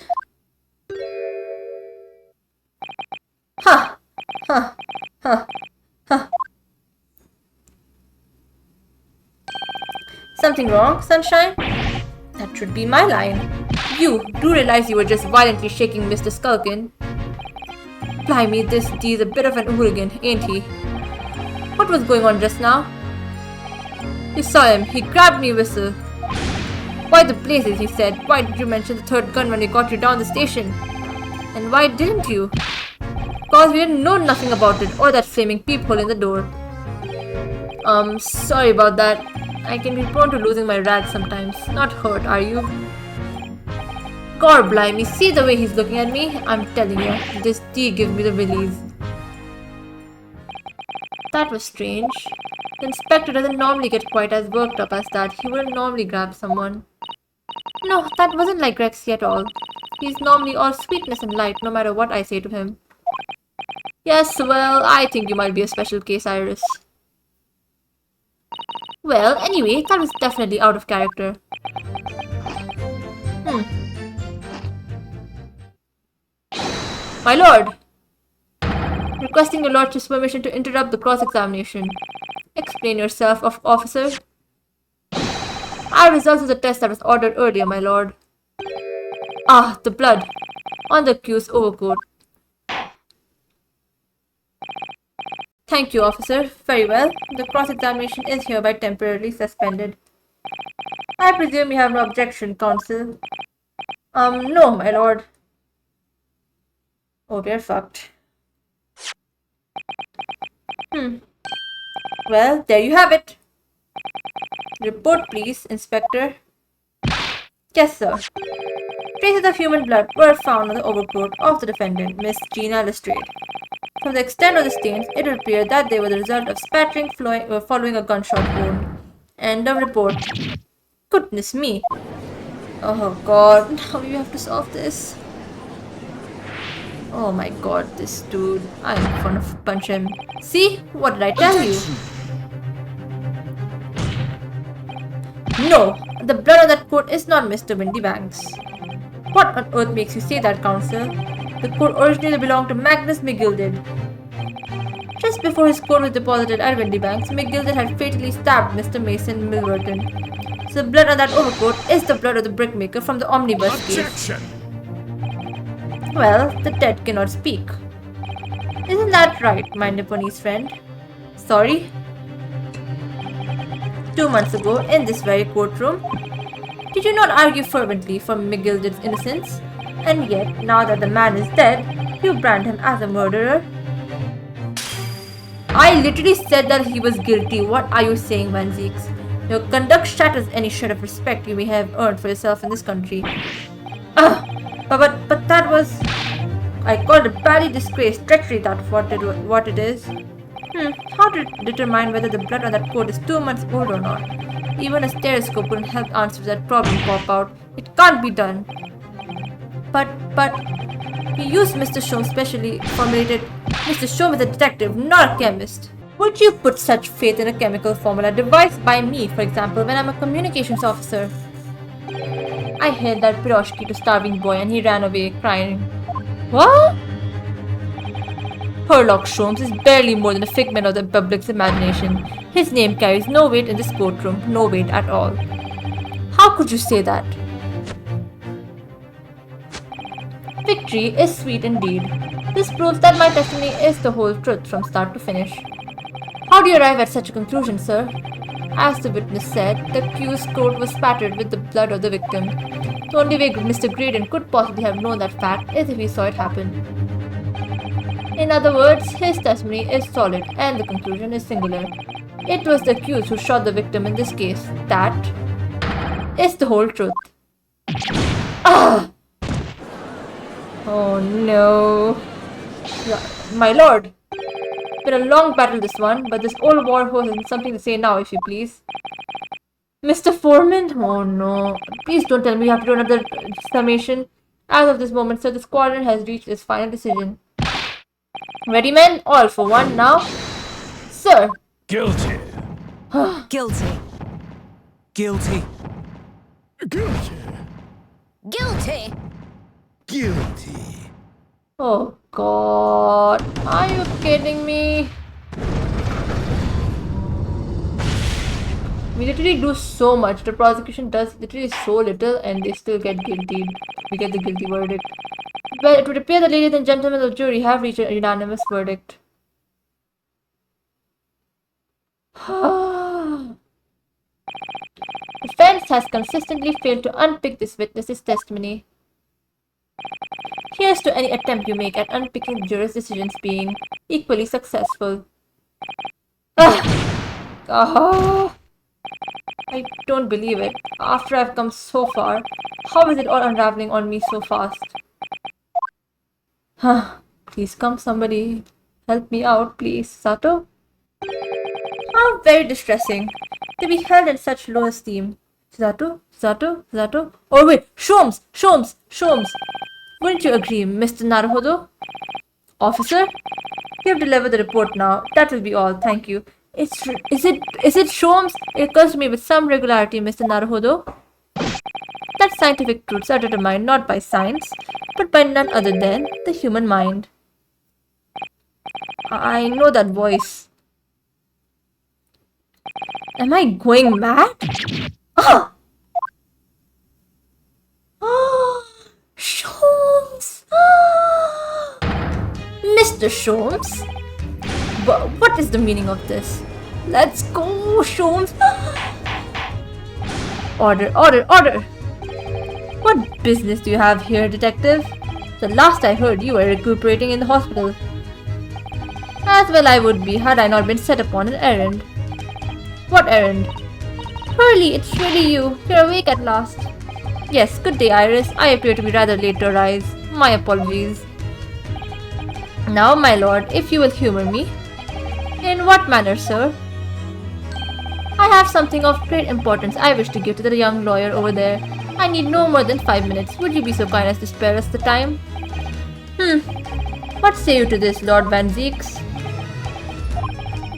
A: Ha! Ha! Ha! Ha! Something wrong, Sunshine? That should be my line. You do realize you were just violently shaking Mr. Skulkin. Blimey, this D's a bit of an hooligan, ain't he? What was going on just now? You saw him. He grabbed me, Whistle. Why the blazes, he said. Why did you mention the third gun when we got you down the station? And why didn't you? Cause we didn't know nothing about it, or that flaming peephole in the door. Sorry about that. I can be prone to losing my rag sometimes. Not hurt, are you? God blimey, see the way he's looking at me? I'm telling you, this tea gives me the willies. That was strange. The inspector doesn't normally get quite as worked up as that. He wouldn't normally grab someone. No, that wasn't like Rexy at all. He's normally all sweetness and light, no matter what I say to him. Yes, well, I think you might be a special case, Iris. Well, anyway, that was definitely out of character. My lord! Requesting your lordship's permission to interrupt the cross-examination. Explain yourself, officer. Our results of the test that was ordered earlier, my lord. Ah, the blood. On the accused's overcoat. Thank you, officer. Very well. The cross-examination is hereby temporarily suspended. I presume you have no objection, counsel. No, my lord. Oh, we're fucked. Well, there you have it. Report, please, Inspector. Yes, sir. Traces of human blood were found on the overcoat of the defendant, Miss Gina Lestrade. From the extent of the stains, it would appear that they were the result of spattering following a gunshot wound. End of report. Goodness me. Oh god, now you have to solve this. Oh my god, this dude. I'm gonna punch him. See? What did I tell you? No, the blood on that coat is not Mr. Windybanks. What on earth makes you say that, counsel? The coat originally belonged to Magnus McGilded. Just before his coat was deposited at Windybanks, McGilded had fatally stabbed Mr. Mason Milverton. So the blood on that overcoat is the blood of the brickmaker from the omnibus
B: Objection.
A: case. Well, the dead cannot speak. Isn't that right, my Nipponese friend? Sorry? 2 months ago, in this very courtroom, did you not argue fervently for McGilded's innocence? And yet, now that the man is dead, you brand him as a murderer? I literally said that he was guilty. What are you saying, Van Zeeks? Your conduct shatters any shred of respect you may have earned for yourself in this country. But that was... I called it bally disgrace, treachery, that's what it is. How to determine whether the blood on that coat is 2 months old or not? Even a stereoscope wouldn't help answer that problem pop out. It can't be done. But... He used Mr. Shome specially formulated... Mr. Shome is a detective, not a chemist. Would you put such faith in a chemical formula devised by me, for example, when I'm a communications officer? I held that piroshki to starving boy and he ran away, crying. What? Herlock Sholmes is barely more than a figment of the public's imagination. His name carries no weight in this courtroom, no weight at all. How could you say that? mystery is sweet indeed. This proves that my testimony is the whole truth from start to finish. How do you arrive at such a conclusion, sir? As the witness said, the accused's coat was spattered with the blood of the victim. The only way Mr. Graydon could possibly have known that fact is if he saw it happen. In other words, his testimony is solid and the conclusion is singular. It was the accused who shot the victim in this case. That is the whole truth. Ah! Oh no. My lord. Been a long battle this one, but this old war horse has something to say now, if you please. Mr. Foreman? Oh no. Please don't tell me you have to do another summation. As of this moment, sir, the squadron has reached its final decision. Ready, men? All for one now. Sir.
B: Guilty.
C: Guilty.
D: Guilty.
B: Guilty.
C: Guilty.
B: Guilty.
A: Oh god. Are you kidding me? We literally do so much. The prosecution does literally so little and they still get guilty. We get the guilty verdict. Well, it would appear the ladies and gentlemen of the jury have reached a unanimous verdict. Defense has consistently failed to unpick this witness's testimony. Here's to any attempt you make at unpicking the jurors' decisions being equally successful. I don't believe it. After I've come so far, how is it all unraveling on me so fast? Please come, somebody. Help me out, please. Sato? How very distressing to be held in such low esteem. Zato? Oh wait, Sholmes! Wouldn't you agree, Mr. Naruhodo? Officer? You have delivered the report now. That will be all, thank you. Is it Sholmes? It occurs to me with some regularity, Mr. Naruhodo, that scientific truths are determined not by science, but by none other than the human mind. I know that voice. Am I going mad? Ah! Sholmes! Mr. Sholmes? What is the meaning of this? Let's go, Sholmes! Order! What business do you have here, detective? The last I heard, you were recuperating in the hospital. As well I would be had I not been set upon an errand. What errand? Hurley, it's really you. You're awake at last. Yes, good day, Iris. I appear to be rather late to arise. My apologies. Now, my lord, if you will humor me. In what manner, sir? I have something of great importance I wish to give to the young lawyer over there. I need no more than 5 minutes. Would you be so kind as to spare us the time? What say you to this, Lord Van Zeeks?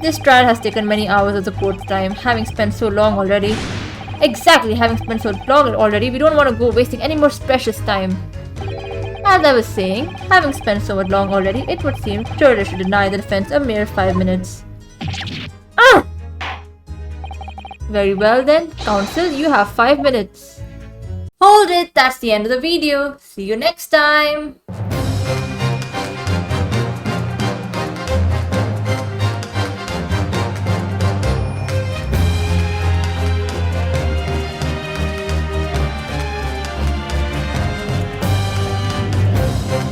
A: This trial has taken many hours of the court's time, having spent so long already. Exactly, having spent so long already, we don't want to go wasting any more precious time. As I was saying, having spent so long already, it would seem jurors should deny the defense a mere 5 minutes. Very well then, counsel, you have 5 minutes. Hold it, that's the end of the video. See you next time.